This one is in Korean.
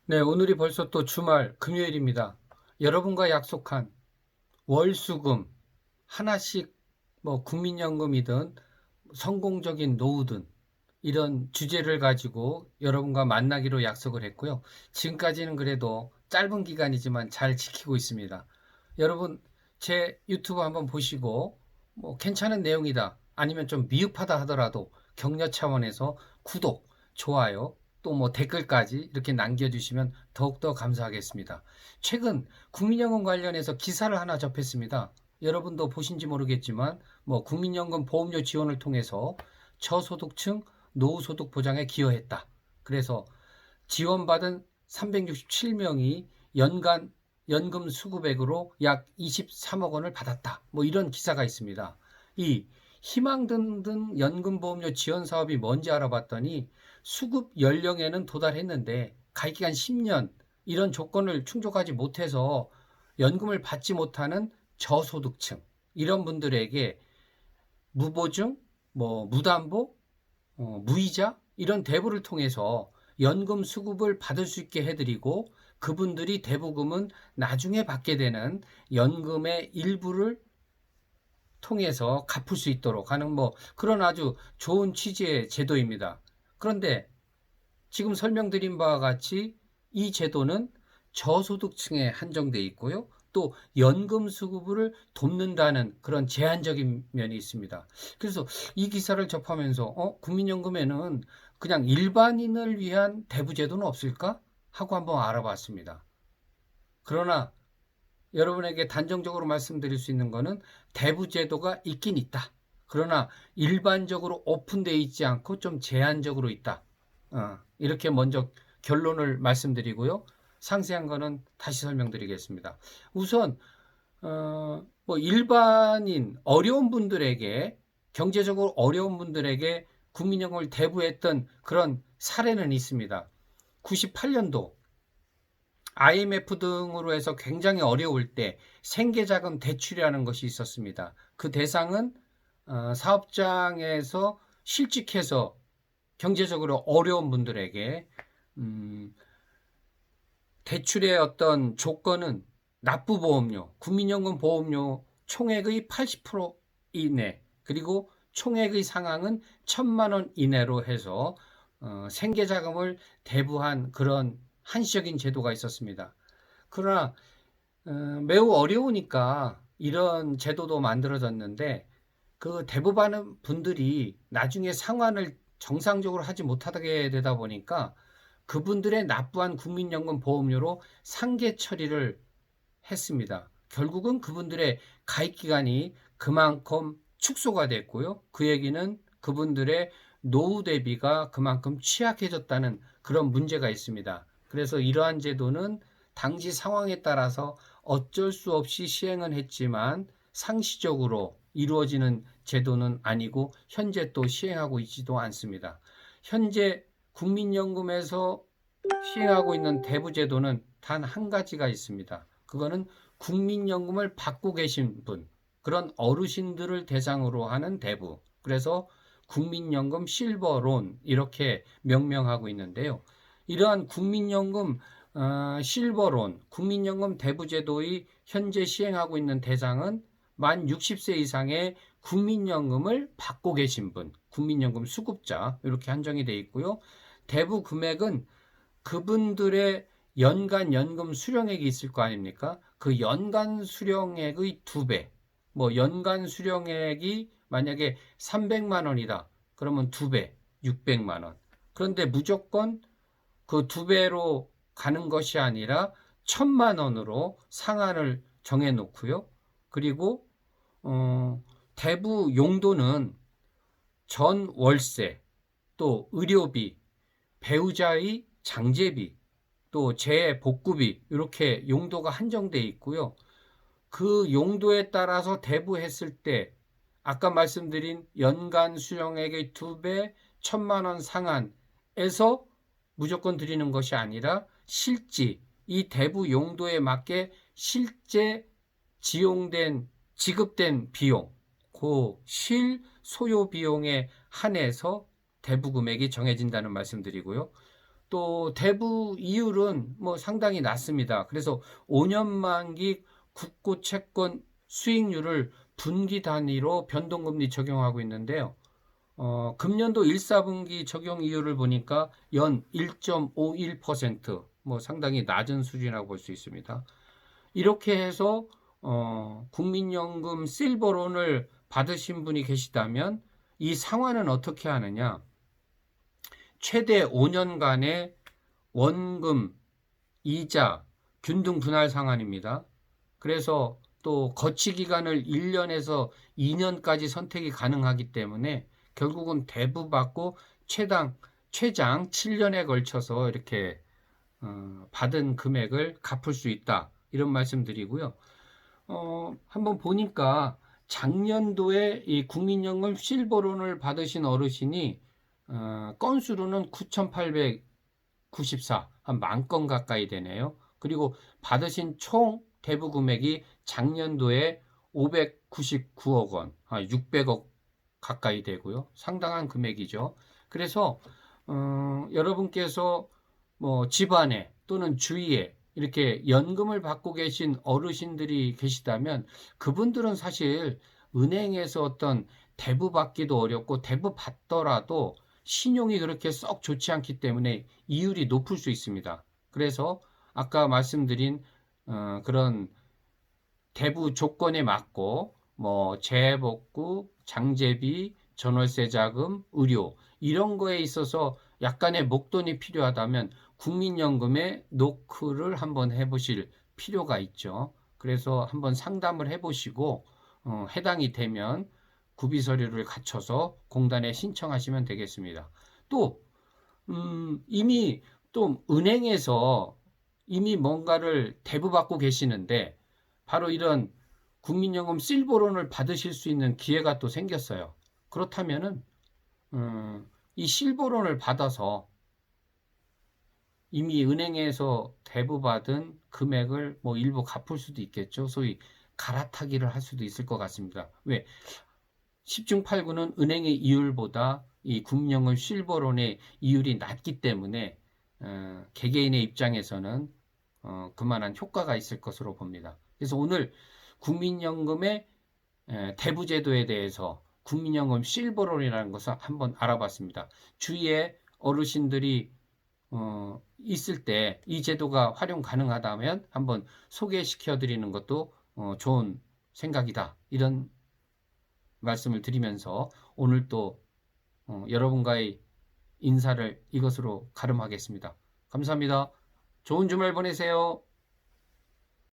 네, 오늘이 벌써 또 주말 금요일입니다. 여러분과 약속한 월수금 하나씩 국민연금이든 성공적인 노후든 이런 주제를 가지고 여러분과 만나기로 약속을 했고요. 지금까지는 그래도 짧은 기간이지만 잘 지키고 있습니다. 여러분 제 유튜브 한번 보시고 괜찮은 내용이다 아니면 좀 미흡하다 하더라도 격려 차원에서 구독, 좋아요 또 댓글까지 이렇게 남겨주시면 더욱더 감사하겠습니다. 최근 국민연금 관련해서 기사를 하나 접했습니다. 여러분도 보신지 모르겠지만 국민연금 보험료 지원을 통해서 저소득층 노후소득 보장에 기여했다. 그래서 지원받은 367명이 연간 연금 수급액으로 약 23억 원을 받았다. 이런 기사가 있습니다. 이 희망등등 연금보험료 지원 사업이 뭔지 알아봤더니 수급 연령에는 도달했는데 가입기간 10년 이런 조건을 충족하지 못해서 연금을 받지 못하는 저소득층 이런 분들에게 무보증, 무담보, 무이자 이런 대부를 통해서 연금 수급을 받을 수 있게 해드리고 그분들이 대부금은 나중에 받게 되는 연금의 일부를 통해서 갚을 수 있도록 하는 그런 아주 좋은 취지의 제도입니다. 그런데 지금 설명드린 바와 같이 이 제도는 저소득층에 한정돼 있고요. 또 연금 수급을 돕는다는 그런 제한적인 면이 있습니다. 그래서 이 기사를 접하면서 국민연금에는 그냥 일반인을 위한 대부제도는 없을까 하고 한번 알아봤습니다. 그러나 여러분에게 단정적으로 말씀드릴 수 있는 것은 대부제도가 있긴 있다. 그러나 일반적으로 오픈되어 있지 않고 좀 제한적으로 있다. 이렇게 먼저 결론을 말씀드리고요. 상세한 거는 다시 설명드리겠습니다. 우선 일반인 어려운 분들에게 경제적으로 어려운 분들에게 국민연금을 대부했던 그런 사례는 있습니다. 98년도 IMF 등으로 해서 굉장히 어려울 때 생계자금 대출이라는 것이 있었습니다. 그 대상은 사업장에서 실직해서 경제적으로 어려운 분들에게 대출의 어떤 조건은 납부보험료, 국민연금 보험료 총액의 80% 이내, 그리고 총액의 상한은 1,000만 원 이내로 해서 생계자금을 대부한 그런 한시적인 제도가 있었습니다. 그러나 매우 어려우니까 이런 제도도 만들어졌는데 그 대부분 분들이 나중에 상환을 정상적으로 하지 못하게 되다 보니까 그분들의 납부한 국민연금 보험료로 상계 처리를 했습니다. 결국은 그분들의 가입 기간이 그만큼 축소가 됐고요. 그 얘기는 그분들의 노후 대비가 그만큼 취약해졌다는 그런 문제가 있습니다. 그래서 이러한 제도는 당시 상황에 따라서 어쩔 수 없이 시행은 했지만 상시적으로 이루어지는 제도는 아니고 현재 또 시행하고 있지도 않습니다. 현재 국민연금에서 시행하고 있는 대부제도는 단 한 가지가 있습니다. 그거는 국민연금을 받고 계신 분, 그런 어르신들을 대상으로 하는 대부. 그래서 국민연금 실버론 이렇게 명명하고 있는데요. 이러한 국민연금 실버론, 국민연금 대부제도의 현재 시행하고 있는 대상은 만 60세 이상의 국민연금을 받고 계신 분, 국민연금 수급자 이렇게 한정이 되어 있고요. 대부 금액은 그분들의 연간 연금 수령액이 있을 거 아닙니까? 그 연간 수령액의 2배. 연간 수령액이 만약에 300만 원이다. 그러면 2배, 600만 원. 그런데 무조건 그 2배로 가는 것이 아니라 1,000만 원으로 상한을 정해 놓고요. 그리고 대부 용도는 전 월세, 또 의료비, 배우자의 장제비, 또 재복구비 이렇게 용도가 한정되어 있고요. 그 용도에 따라서 대부했을 때 아까 말씀드린 연간 수령액의 2배, 1,000만 원 상한에서 무조건 드리는 것이 아니라 실지 이 대부 용도에 맞게 실제 지급된 비용, 그 실소요 비용에 한해서 대부 금액이 정해진다는 말씀드리고요. 또 대부 이율은 뭐 상당히 낮습니다. 그래서 5년 만기 국고 채권 수익률을 분기 단위로 변동금리 적용하고 있는데요. 금년도 1, 4분기 적용 이율을 보니까 연 1.51%, 뭐 상당히 낮은 수준이라고 볼 수 있습니다. 이렇게 해서 국민연금 실버론을 받으신 분이 계시다면 이 상환은 어떻게 하느냐? 최대 5년간의 원금, 이자, 균등 분할 상환입니다. 그래서 또 거치 기간을 1년에서 2년까지 선택이 가능하기 때문에 결국은 대부받고 최장 7년에 걸쳐서 이렇게 받은 금액을 갚을 수 있다. 이런 말씀 드리고요. 한번 보니까 작년도에 이 국민연금 실버론을 받으신 어르신이 건수로는 9,894, 한 10,000건 가까이 되네요. 그리고 받으신 총 대부 금액이 작년도에 599억 원, 600억 가까이 되고요. 상당한 금액이죠. 그래서 여러분께서 뭐 집안에 또는 주위에 이렇게 연금을 받고 계신 어르신들이 계시다면 그분들은 사실 은행에서 어떤 대부 받기도 어렵고 대부 받더라도 신용이 그렇게 썩 좋지 않기 때문에 이율이 높을 수 있습니다. 그래서 아까 말씀드린 그런 대부 조건에 맞고 뭐 재복구, 장제비, 전월세 자금, 의료 이런 거에 있어서 약간의 목돈이 필요하다면 국민연금에 노크를 한번 해보실 필요가 있죠. 그래서 한번 상담을 해보시고 해당이 되면 구비 서류를 갖춰서 공단에 신청하시면 되겠습니다. 또 이미 또 은행에서 이미 뭔가를 대부받고 계시는데 바로 이런 국민연금 실버론을 받으실 수 있는 기회가 또 생겼어요. 그렇다면은 이 실버론을 받아서 이미 은행에서 대부받은 금액을 뭐 일부 갚을 수도 있겠죠. 소위 갈아타기를 할 수도 있을 것 같습니다. 왜? 10중 8구는 은행의 이율보다 이 국민연금 실버론의 이율이 낮기 때문에 개개인의 입장에서는 그만한 효과가 있을 것으로 봅니다. 그래서 오늘 국민연금의 대부제도에 대해서 국민연금 실버론이라는 것을 한번 알아봤습니다. 주위에 어르신들이 있을 때 이 제도가 활용 가능하다면 한번 소개시켜 드리는 것도 좋은 생각이다. 이런 말씀을 드리면서 오늘 또 여러분과의 인사를 이것으로 가름하겠습니다. 감사합니다. 좋은 주말 보내세요.